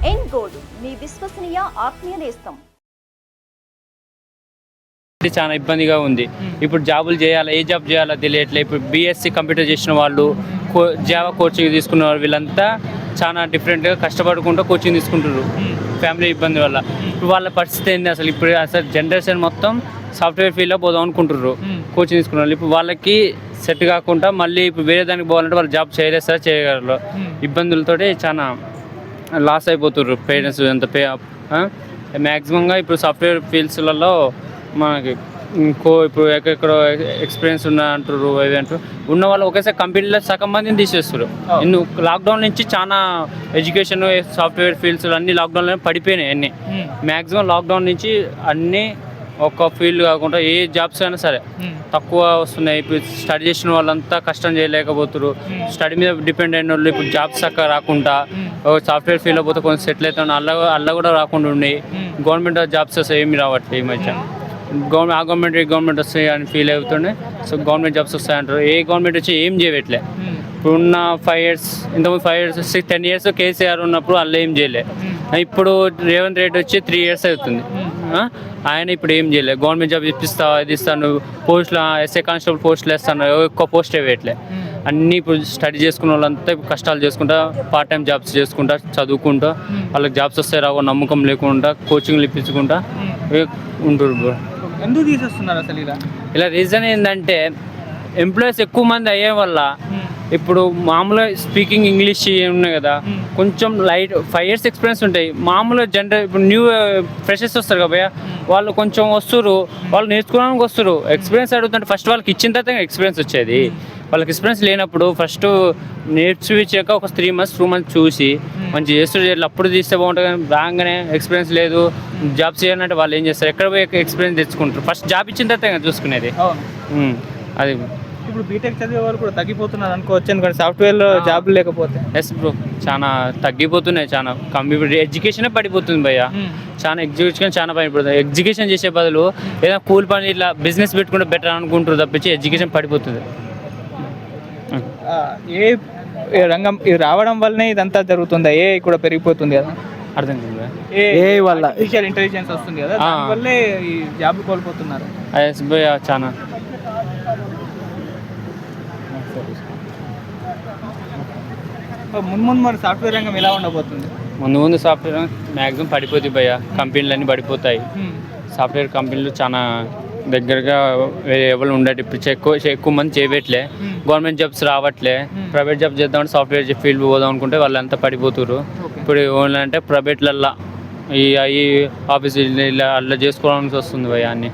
ఎన్ gold మీ విశ్వసనీయ ఆత్మీయ నేస్తం. చాలా ఇబ్బందిగా ఉంది. ఇప్పుడు జాబులు చేయాలా, ఏ జాబ్ చేయాలో తెలియట్లేదు. ఇప్పుడు బీఎస్సీ కంప్యూటర్ చేసిన వాళ్ళు, జావా కోచింగ్ తీసుకున్న వాళ్ళు, వీళ్ళంతా చాలా డిఫరెంట్గా కష్టపడుకుంటూ కోచింగ్ తీసుకుంటారు ఫ్యామిలీ ఇబ్బంది వల్ల. ఇప్పుడు వాళ్ళ పరిస్థితి ఏంది అసలు? ఇప్పుడు అసలు జనరేషన్ మొత్తం సాఫ్ట్వేర్ ఫీల్డ్లో పోదాం అనుకుంటున్నారు కోచింగ్ తీసుకున్న వాళ్ళు. ఇప్పుడు వాళ్ళకి సెట్ కాకుండా మళ్ళీ ఇప్పుడు వేరే దానికి పోవాలంటే వాళ్ళు జాబ్ చేయలేస్తారా, చేయగలరు. ఇబ్బందులతోటి చాలా లాస్ అయిపోతున్నారు పేరెంట్స్. అంత మ్యాక్సిమంగా ఇప్పుడు సాఫ్ట్వేర్ ఫీల్డ్స్లలో మనకి ఇప్పుడు ఎక్కడెక్కడో ఎక్స్పీరియన్స్ ఉన్న అంటారు, అవి అంటారు. ఉన్న వాళ్ళు ఒకేసారి కంపెనీలో సగం మందిని తీసేస్తారు. లాక్డౌన్ నుంచి చాలా ఎడ్యుకేషన్ సాఫ్ట్వేర్ ఫీల్డ్స్ అన్ని లాక్డౌన్లో పడిపోయినాయి. అన్నీ మ్యాక్సిమం లాక్డౌన్ నుంచి అన్నీ ఒక ఫీల్డ్ కాకుండా ఏ జాబ్స్ అయినా సరే తక్కువ వస్తున్నాయి. ఇప్పుడు స్టడీ చేసిన వాళ్ళంతా కష్టం చేయలేకపోతున్నారు. స్టడీ మీద డిపెండ్ అయిన వాళ్ళు ఇప్పుడు జాబ్స్ చక్కగా రాకుండా సాఫ్ట్వేర్ ఫీల్డ్లో పోతే కొంచెం సెటిల్ అవుతాను, అల్ల కూడా రాకుండా ఉన్నాయి. గవర్నమెంట్ జాబ్స్ వస్తాయి, ఏమి రావట్లేదు ఈ మధ్య. గవర్నమెంట్ వస్తాయి అని ఫీల్ అవుతుండే. సో గవర్నమెంట్ జాబ్స్ వస్తాయంటారు. ఏ గవర్నమెంట్ వచ్చి ఏం చేయట్లే. ఇప్పుడున్న 5 years, ఇంతకుముందు 5 years 10 years కేసీఆర్ ఉన్నప్పుడు వాళ్ళు ఏం చేయలే. ఇప్పుడు రేవంత్ రెడ్డి వచ్చి 3 years అవుతుంది. ఆయన ఇప్పుడు ఏం చేయలేదు. గవర్నమెంట్ జాబ్ ఇప్పిస్తావు, అది ఇస్తాను, పోస్టులు ఎస్ఐ కానిస్టేబుల్ పోస్టులు వేస్తాను, ఎక్కువ పోస్టే వేయట్లే. అన్నీ ఇప్పుడు స్టడీ చేసుకున్న వాళ్ళంతా ఇప్పుడు కష్టాలు చేసుకుంటా, పార్ట్ టైం జాబ్స్ చేసుకుంటా, చదువుకుంటా, వాళ్ళకి జాబ్స్ వస్తే రావు నమ్మకం లేకుండా కోచింగ్లు ఇప్పించుకుంటా ఉంటారు. ఎందుకు తీసేస్తున్నారు అసలు ఇలా రీజన్ ఏంటంటే ఎంప్లాయీస్ ఎక్కువ మంది అయ్యే వల్ల ఇప్పుడు మామూలుగా స్పీకింగ్ ఇంగ్లీష్ ఉన్నాయి కదా, కొంచెం లైట్ 5 years ఎక్స్పీరియన్స్ ఉంటాయి. మామూలుగా ఇప్పుడు న్యూ ఫ్రెషర్స్ వస్తారు కదా, వాళ్ళు కొంచెం వస్తారు, వాళ్ళు నేర్చుకోవడానికి వస్తారు. ఎక్స్పీరియన్స్ అడుగుతుంటే ఫస్ట్ వాళ్ళకి ఇచ్చిన తర్వాత ఎక్స్పీరియన్స్ వచ్చేది. వాళ్ళకి ఎక్స్పీరియన్స్ లేనప్పుడు ఫస్ట్ నేర్చుకొచ్చాక ఒక 3 months 2 months చూసి మంచి చేస్తారు, అప్పుడు తీస్తే బాగుంటుంది. కానీ రాగానే ఎక్స్పీరియన్స్ లేదు, జాబ్ చేయాలంటే వాళ్ళు ఏం చేస్తారు, ఎక్కడ పోయి ఎక్స్పీరియన్స్ తెచ్చుకుంటారు. ఫస్ట్ జాబ్ ఇచ్చిన తర్వాత చూసుకునేది. అది ఇప్పుడు బీటెక్ చదివే వాళ్ళు కూడా తగ్గిపోతున్నారు అనుకోవచ్చు, ఎందుకంటే సాఫ్ట్వేర్లో జాబ్ లేకపోతే. ఎస్ బ్రో, చాలా తగ్గిపోతున్నాయి. చాలా కంప్యూటర్ ఎడ్యుకేషనే పడిపోతుంది భయ్య. చాలా ఎడ్యుకేషన్ చాలా పడిపోతుంది. ఎడ్యుకేషన్ చేసే బదులు ఏదైనా కూల్ పని ఇట్లా బిజినెస్ పెట్టుకుంటే బెటర్ అనుకుంటారు తప్పించి ఎడ్యుకేషన్ పడిపోతుంది. ఏ రంగం రావడం వల్లనే ఇదంతా జరుగుతుందా? ఏ కూడా పెరిగిపోతుంది కదా, అర్థం కాదు. ఏ వల్ల ఆర్టిఫిషియల్ ఇంటెలిజెన్స్ వస్తుంది కదా, దానివల్లే ఈ జాబ్ కోల్పోతున్నారు. ఎస్ భయ్య, చాలా ముందు మరి సాఫ్ట్వేర్ రంగం ఎలా ఉండబోతుంది? ముందు సాఫ్ట్వేర్ రంగం మ్యాక్సిమం పడిపోతాయి భయ్య. కంపెనీలు అన్నీ పడిపోతాయి. సాఫ్ట్వేర్ కంపెనీలు చాలా దగ్గరగా ఎవరు ఉండేది. ఇప్పుడు ఎక్కువ మంది చేయట్లే. గవర్నమెంట్ జాబ్స్ రావట్లే. ప్రైవేట్ జాబ్ చేద్దామంటే సాఫ్ట్వేర్ ఫీల్డ్ పోదాం అనుకుంటే వాళ్ళంతా పడిపోతున్నారు. ఇప్పుడు ఓన్లీ అంటే ప్రైవేట్లల్లో ఈ ఆఫీస్ ఇలా అలా చేసుకోవడానికి వస్తుంది భయ్య అన్నీ.